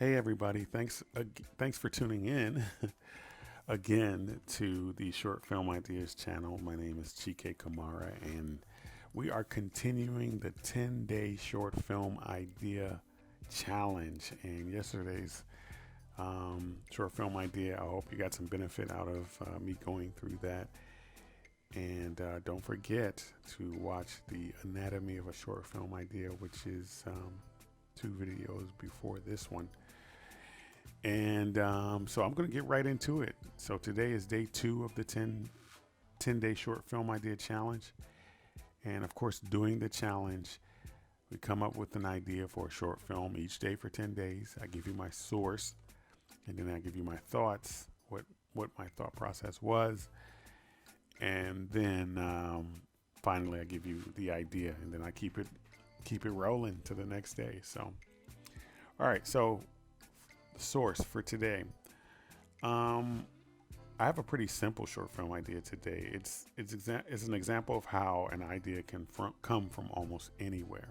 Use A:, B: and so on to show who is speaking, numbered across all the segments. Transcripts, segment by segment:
A: Hey everybody, thanks for tuning in again to the Short Film Ideas channel. My name is Chike Kamara and we are continuing the 10-day short film idea challenge. And yesterday's short film idea, I hope you got some benefit out of me going through that. And don't forget to watch the Anatomy of a Short Film Idea, which is two videos before this one. And so I'm going to get right into it. So today is day 2 of the 10-day short film idea challenge. And of course, doing the challenge, we come up with an idea for a short film each day for 10 days. I give you my source, and then I give you my thoughts, what my thought process was. And then finally, I give you the idea, and then I keep it rolling to the next day. So, all right. So, source for today. I have a pretty simple short film idea today. It's an example of how an idea can come from almost anywhere.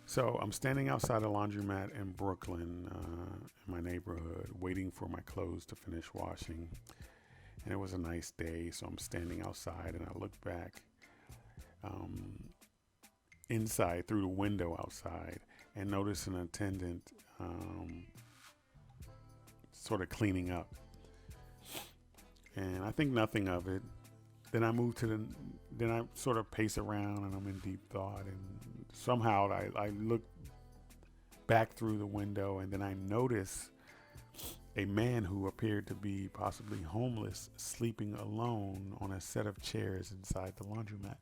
A: So I'm standing outside a laundromat in Brooklyn, in my neighborhood, waiting for my clothes to finish washing. And it was a nice day, so I'm standing outside and I look back inside through the window outside and notice an attendant sort of cleaning up. And I think nothing of it. Then then I sort of pace around and I'm in deep thought. And somehow I look back through the window and then I notice a man who appeared to be possibly homeless sleeping alone on a set of chairs inside the laundromat.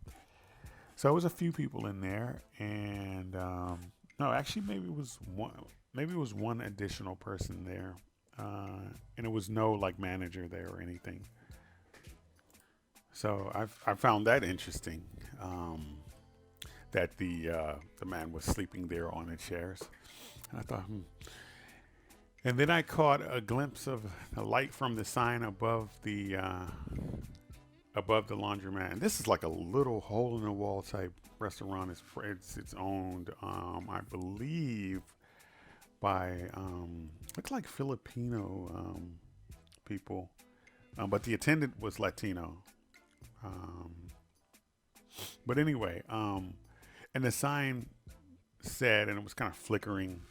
A: So it was a few people in there, and no, actually maybe it was one additional person there, and it was no like manager there or anything. So I found that interesting, that the man was sleeping there on the chairs. And I thought, And then I caught a glimpse of a light from the sign above the laundromat. And this is like a little hole in the wall type restaurant. It's owned, I believe, by looks like Filipino people, but the attendant was Latino. Um, but anyway, and the sign said, and it was kind of flickering,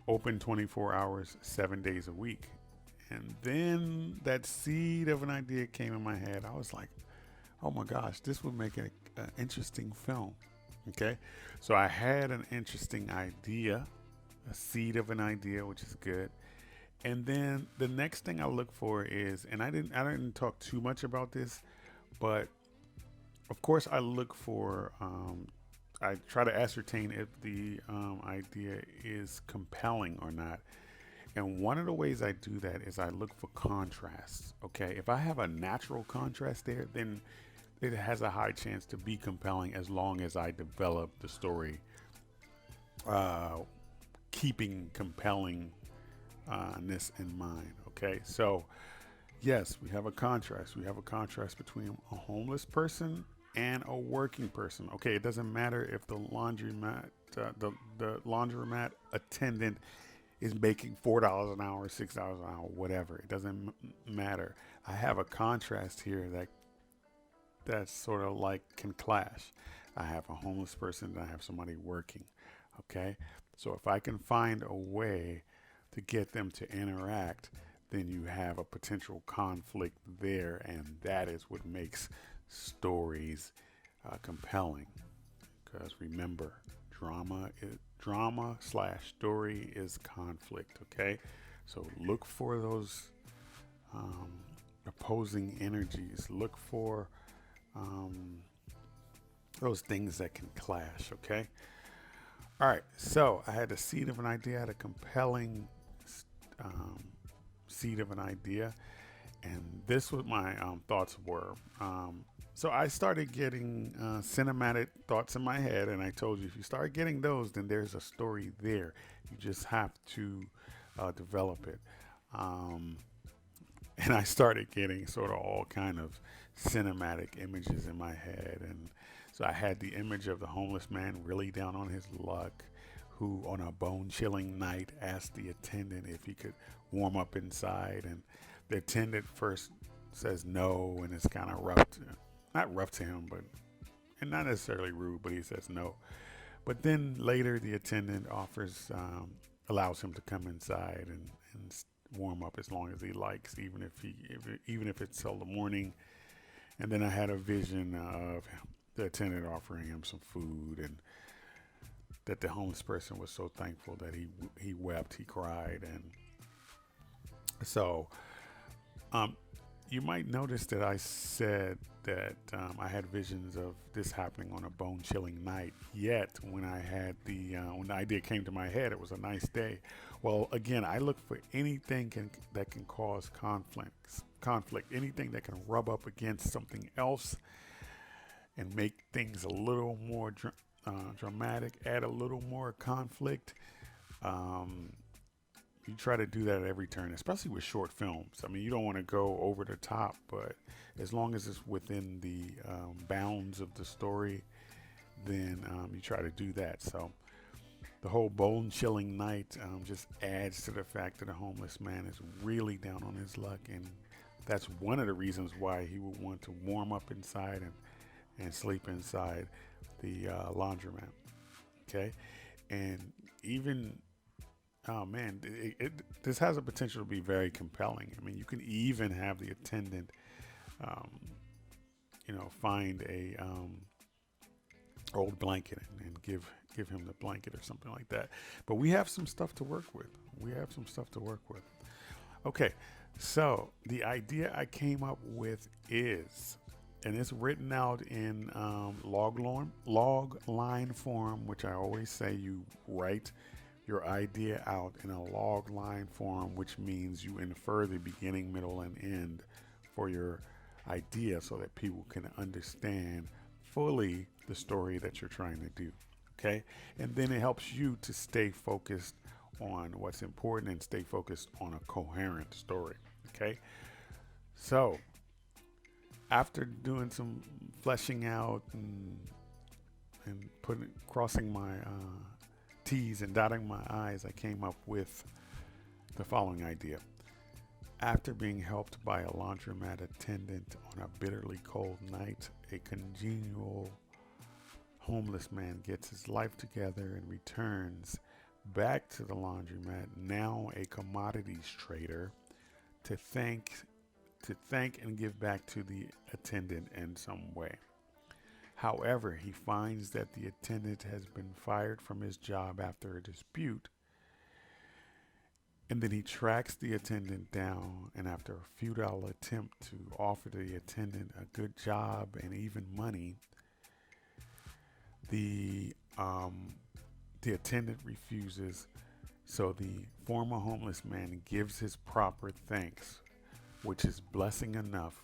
A: open 24 hours, 7 days a week. And then that seed of an idea came in my head. I was like, oh my gosh, this would make an interesting film. Okay. So I had an interesting idea, a seed of an idea, which is good. And then the next thing I look for is, and I didn't talk too much about this, but of course I look for, I try to ascertain if the idea is compelling or not. And one of the ways I do that is I look for contrasts. Okay, if I have a natural contrast there, then it has a high chance to be compelling as long as I develop the story, keeping compellingness in mind. Okay, so yes, we have a contrast. We have a contrast between a homeless person and a working person. Okay, it doesn't matter if the laundromat attendant is making $4 an hour, $6 an hour, whatever. It doesn't matter. I have a contrast here that's sort of like can clash. I have a homeless person and I have somebody working. Okay, so if I can find a way to get them to interact, then you have a potential conflict there, and that is what makes stories compelling. Because remember, drama/story is conflict. Okay, so look for those opposing energies. Look for those things that can clash. Okay. All right. So I had the seed of an idea, I had a compelling um, seed of an idea, and this was my thoughts were. So I started getting cinematic thoughts in my head, and I told you if you start getting those, then there's a story there. You just have to develop it. And I started getting sort of all kind of cinematic images in my head, and so I had the image of the homeless man really down on his luck, who on a bone chilling night asked the attendant if he could warm up inside. And the attendant first says no, and it's kind of rough, not rough to him, but and not necessarily rude, but he says no. But then later, the attendant allows him to come inside and warm up as long as he likes, even if it's till the morning. And then I had a vision of the attendant offering him some food, and that the homeless person was so thankful that he wept, he cried, and so you might notice that I said that I had visions of this happening on a bone-chilling night. Yet, when when the idea came to my head, it was a nice day. Well, again, I look for anything that can cause conflict, anything that can rub up against something else and make things a little more dramatic, add a little more conflict. You try to do that at every turn, especially with short films. I mean, you don't want to go over the top, but as long as it's within the bounds of the story, then you try to do that. So the whole bone-chilling night just adds to the fact that a homeless man is really down on his luck, and that's one of the reasons why he would want to warm up inside and sleep inside the laundromat. Okay, and even oh man, this has a potential to be very compelling. I mean, you can even have the attendant, find a old blanket and give him the blanket or something like that. But we have some stuff to work with. Okay, so the idea I came up with is, and it's written out in log line form, which I always say you write your idea out in a log line form, which means you infer the beginning, middle, and end for your idea so that people can understand fully the story that you're trying to do. Okay. And then it helps you to stay focused on what's important and stay focused on a coherent story. Okay. So after doing some fleshing out and crossing my T's and dotting my I's, I came up with the following idea. After being helped by a laundromat attendant on a bitterly cold night, a congenial homeless man gets his life together and returns back to the laundromat, now a commodities trader, to thank and give back to the attendant in some way. However, he finds that the attendant has been fired from his job after a dispute, and then he tracks the attendant down, and after a futile attempt to offer the attendant a good job and even money, the attendant refuses. So the former homeless man gives his proper thanks, which is blessing enough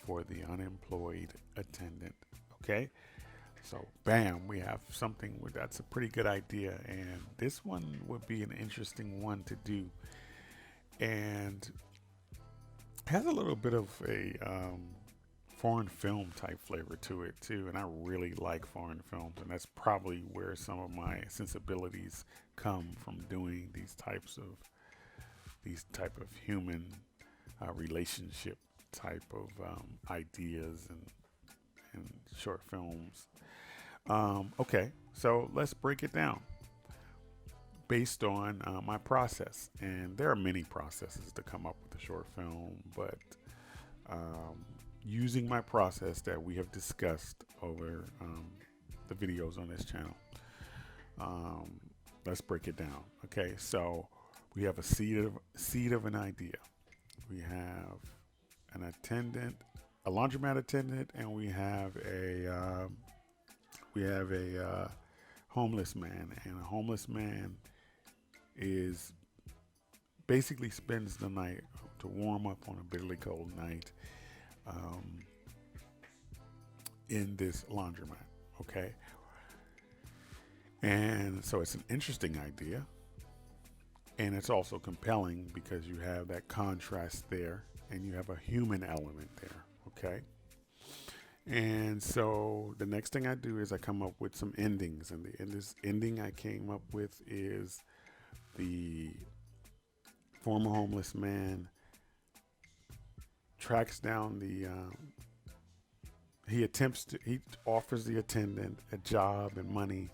A: for the unemployed attendant. Okay, so bam, we have something that's a pretty good idea, and this one would be an interesting one to do, and has a little bit of a foreign film type flavor to it too, and I really like foreign films, and that's probably where some of my sensibilities come from, doing these type of human relationship type of ideas and short films. Okay, so let's break it down based on my process. And there are many processes to come up with a short film, but using my process that we have discussed over the videos on this channel, let's break it down. Okay, so we have a seed of an idea. We have an attendant, a laundromat attendant, and we have a homeless man, and a homeless man is basically spends the night to warm up on a bitterly cold night in this laundromat. Okay, and so it's an interesting idea, and it's also compelling because you have that contrast there, and you have a human element there. Okay. And so the next thing I do is I come up with some endings, and this ending I came up with is the former homeless man tracks down he offers the attendant a job and money,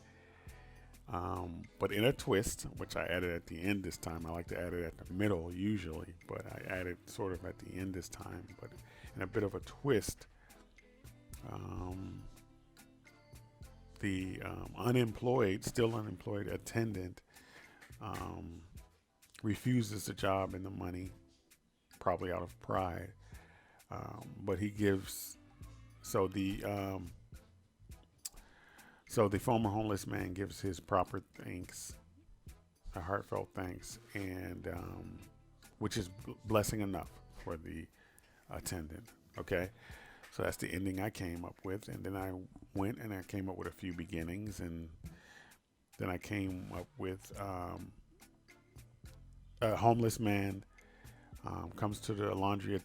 A: but in a twist, which I added at the end this time. I like to add it at the middle usually, but I added sort of at the end this time, but in a bit of a twist. Um, the still unemployed attendant um, refuses the job and the money, probably out of pride. But he gives so the so the former homeless man gives his proper thanks, a heartfelt thanks, and which is blessing enough for the attendant. Okay, so that's the ending I came up with, and then I went and I came up with a few beginnings, and then I came up with a homeless man comes to the laundromat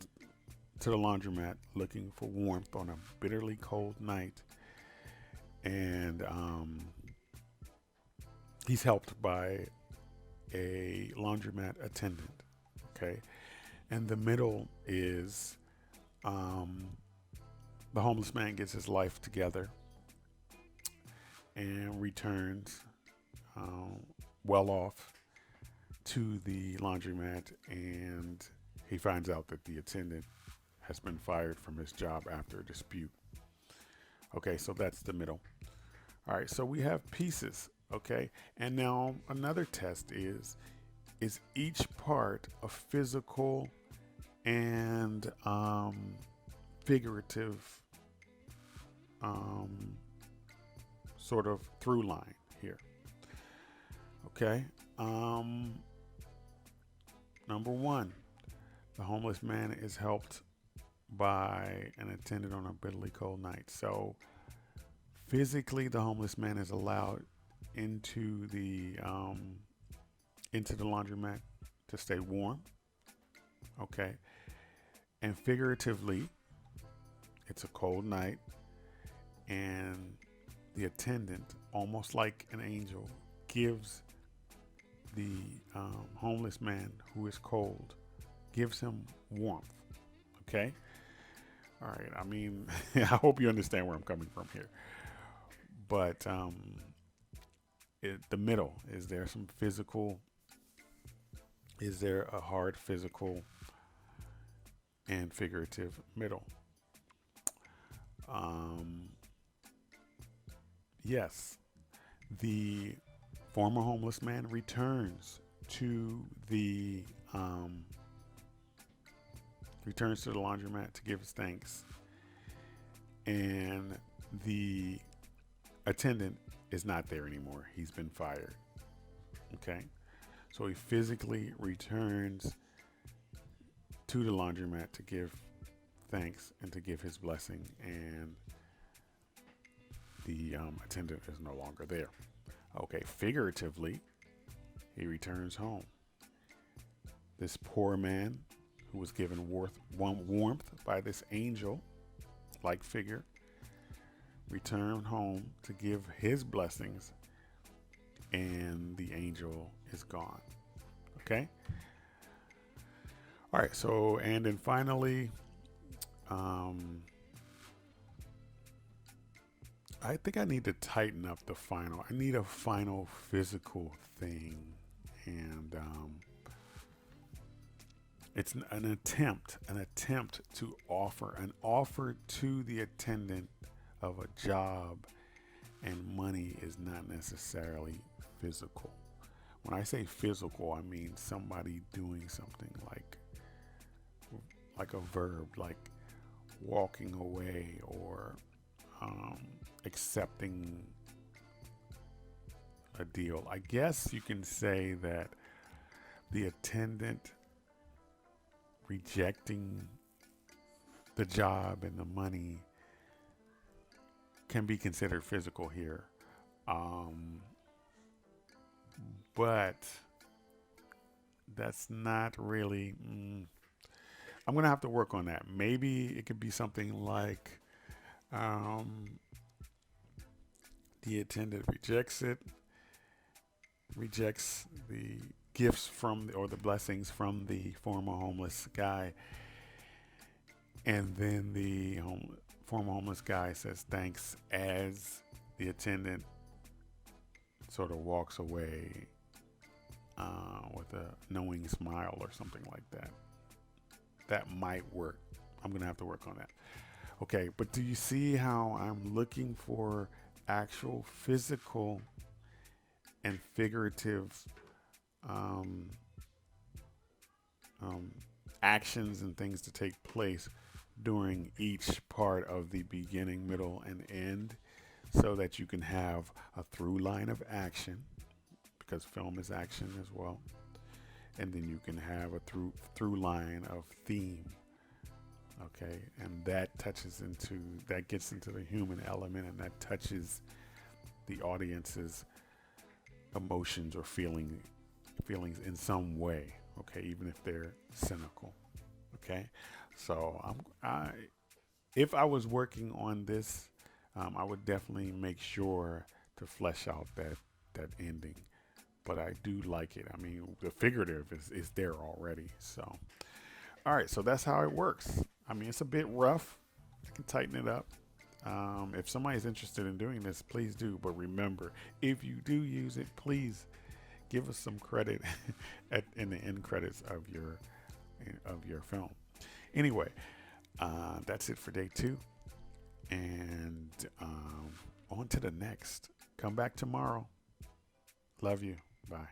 A: looking for warmth on a bitterly cold night, and he's helped by a laundromat attendant. Okay, and the middle is the homeless man gets his life together and returns well off to the laundromat, and he finds out that the attendant has been fired from his job after a dispute. Okay, so that's the middle. All right, so we have pieces. Okay, and now another test is each part a physical and figurative um, sort of through line here. Okay. Number one, the homeless man is helped by an attendant on a bitterly cold night. So physically, the homeless man is allowed into the laundromat to stay warm. Okay, and figuratively, it's a cold night, and the attendant, almost like an angel, gives the homeless man who is cold, gives him warmth. Okay, all right. I mean, I hope you understand where I'm coming from here. But the middle, is there some physical? Is there a hard physical and figurative middle? Um, yes, the former homeless man returns to the laundromat to give his thanks, and the attendant is not there anymore. He's been fired. Okay, so he physically returns to the laundromat to give thanks and to give his blessing, and the attendant is no longer there. Okay, figuratively, he returns home. This poor man, who was given warmth by this angel like figure, returned home to give his blessings, and the angel is gone. Okay? All right, so, and then finally, I think I need to tighten up the final. I need a final physical thing. And it's an attempt to offer to the attendant of a job and money is not necessarily physical. When I say physical, I mean somebody doing something like a verb, like walking away or accepting a deal. I guess you can say that the attendant rejecting the job and the money can be considered physical here. But that's not really. I'm going to have to work on that. Maybe it could be something like Um, the attendant rejects it, rejects the gifts from or the blessings from the former homeless guy, and then the former homeless guy says thanks as the attendant sort of walks away with a knowing smile or something like that. That might work. I'm gonna have to work on that. Okay, but do you see how I'm looking for actual physical and figurative um, um, actions and things to take place during each part of the beginning, middle, and end so that you can have a through line of action because film is action as well, and then you can have a through line of theme. Okay, and that gets into the human element, and that touches the audience's emotions or feelings in some way. Okay, even if they're cynical. Okay, so if I was working on this, I would definitely make sure to flesh out that ending. But I do like it. I mean, the figurative is there already. So, all right. So that's how it works. I mean, it's a bit rough. I can tighten it up. If somebody's interested in doing this, please do. But remember, if you do use it, please give us some credit in the end credits of your film. Anyway, that's it for day 2, and on to the next. Come back tomorrow. Love you. Bye.